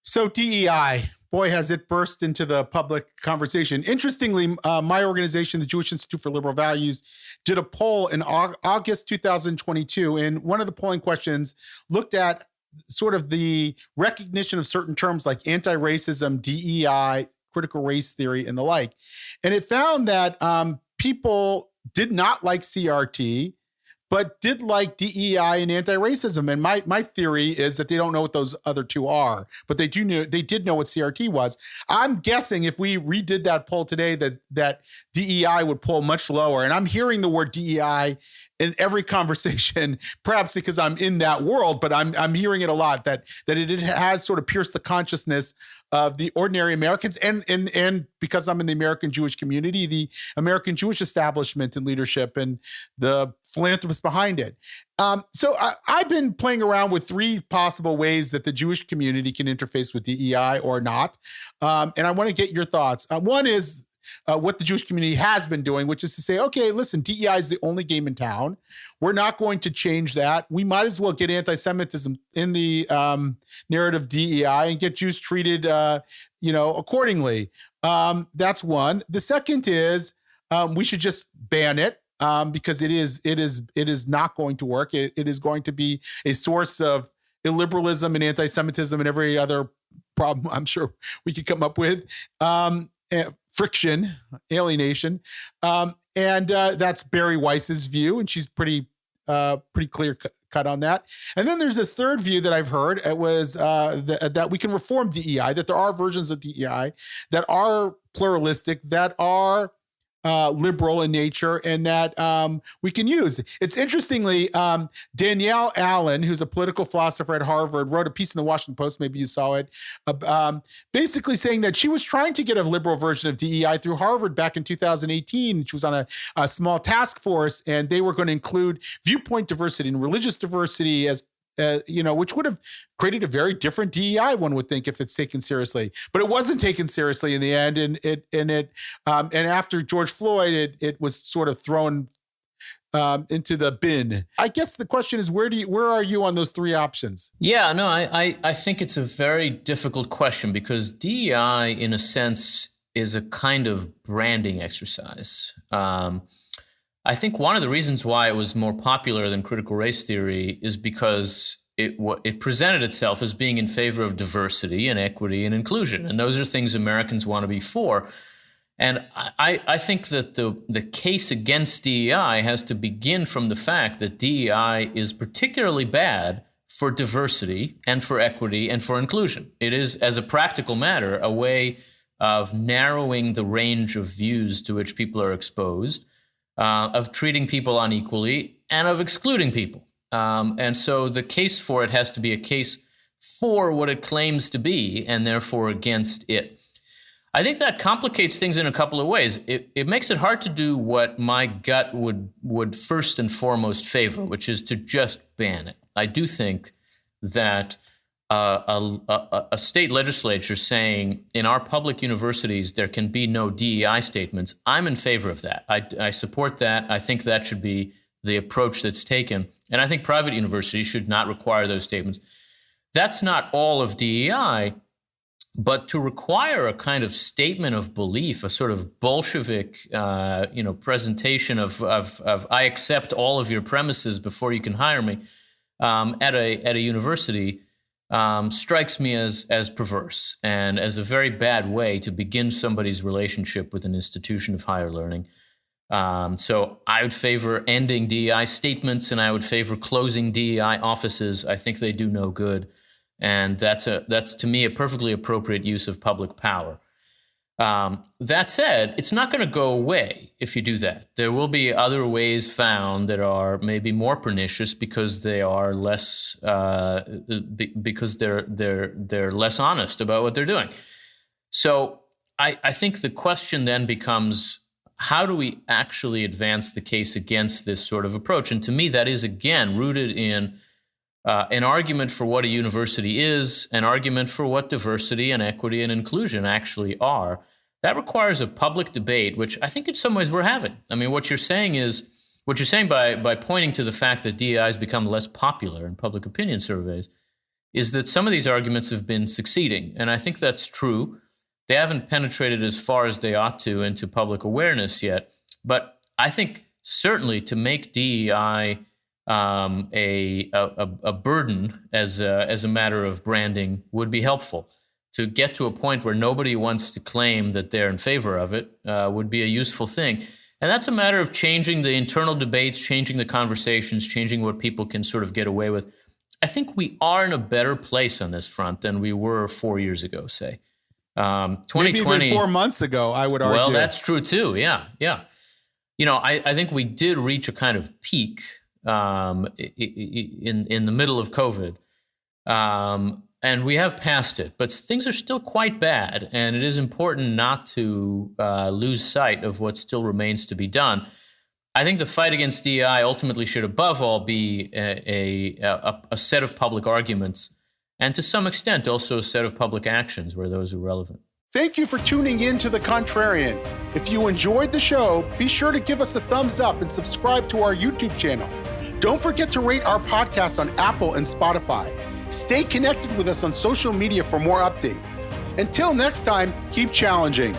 So DEI, boy, has it burst into the public conversation. Interestingly, my organization, the Jewish Institute for Liberal Values, did a poll in August 2022. And one of the polling questions looked at sort of the recognition of certain terms like anti-racism, DEI, critical race theory, and the like. And it found that people did not like CRT, but did like DEI and anti-racism. And my theory is that they don't know what those other two are, but they did know what CRT was. I'm guessing if we redid that poll today, that DEI would pull much lower. And I'm hearing the word DEI in every conversation, perhaps because I'm in that world, but I'm hearing it a lot, that it has sort of pierced the consciousness of the ordinary Americans, and because I'm in the American Jewish community, the American Jewish establishment and leadership and the philanthropists behind it. So I've been playing around with three possible ways that the Jewish community can interface with DEI or not. And I want to get your thoughts. One is what the Jewish community has been doing, which is to say, okay, listen, DEI is the only game in town. We're not going to change that. We might as well get anti-Semitism in the narrative DEI and get Jews treated, accordingly. That's one. The second is we should just ban it because it is not going to work. It is going to be a source of illiberalism and anti-Semitism and every other problem I'm sure we could come up with. Friction, alienation. And that's Barry Weiss's view, and she's pretty clear cut on that. And then there's this third view that I've heard. It was that we can reform DEI, that there are versions of DEI that are pluralistic, that are liberal in nature, and that we can use. It's interestingly, Danielle Allen, who's a political philosopher at Harvard, wrote a piece in the Washington Post, maybe you saw it, basically saying that she was trying to get a liberal version of DEI through Harvard back in 2018. She was on a small task force, and they were going to include viewpoint diversity and religious diversity as which would have created a very different DEI, one would think, if it's taken seriously. But it wasn't taken seriously in the end, and after George Floyd, it was sort of thrown into the bin. I guess the question is, where are you on those three options? Yeah, no, I think it's a very difficult question because DEI, in a sense, is a kind of branding exercise. I think one of the reasons why it was more popular than critical race theory is because it presented itself as being in favor of diversity and equity and inclusion. And those are things Americans want to be for. And I think that the case against DEI has to begin from the fact that DEI is particularly bad for diversity and for equity and for inclusion. It is, as a practical matter, a way of narrowing the range of views to which people are exposed, of treating people unequally, and of excluding people. And so the case for it has to be a case for what it claims to be, and therefore against it. I think that complicates things in a couple of ways. It makes it hard to do what my gut would first and foremost favor, which is to just ban it. I do think that a state legislature saying in our public universities there can be no DEI statements, I'm in favor of that. I support that. I think that should be the approach that's taken. And I think private universities should not require those statements. That's not all of DEI, but to require a kind of statement of belief, a sort of Bolshevik presentation of I accept all of your premises before you can hire me at a university, strikes me as perverse and as a very bad way to begin somebody's relationship with an institution of higher learning. So I would favor ending DEI statements, and I would favor closing DEI offices. I think they do no good, and that's to me a perfectly appropriate use of public power. That said, it's not going to go away if you do that. There will be other ways found that are maybe more pernicious because they are less because they're less honest about what they're doing. So I think the question then becomes, how do we actually advance the case against this sort of approach? And to me, that is again rooted in an argument for what a university is, an argument for what diversity and equity and inclusion actually are. That requires a public debate, which I think in some ways we're having. I mean, what you're saying by pointing to the fact that DEI has become less popular in public opinion surveys is that some of these arguments have been succeeding. And I think that's true. They haven't penetrated as far as they ought to into public awareness yet. But I think certainly to make DEI a burden as a matter of branding would be helpful. To get to a point where nobody wants to claim that they're in favor of it would be a useful thing. And that's a matter of changing the internal debates, changing the conversations, changing what people can sort of get away with. I think we are in a better place on this front than we were 4 years ago, say. 2020, maybe even 4 months ago, I would argue. Well, that's true too. Yeah. I think we did reach a kind of peak in the middle of COVID, and we have passed it. But things are still quite bad, and it is important not to lose sight of what still remains to be done. I think the fight against DEI ultimately should, above all, be a set of public arguments, and to some extent also a set of public actions where those are relevant. Thank you for tuning in to The Contrarian. If you enjoyed the show, be sure to give us a thumbs up and subscribe to our YouTube channel. Don't forget to rate our podcast on Apple and Spotify. Stay connected with us on social media for more updates. Until next time, keep challenging.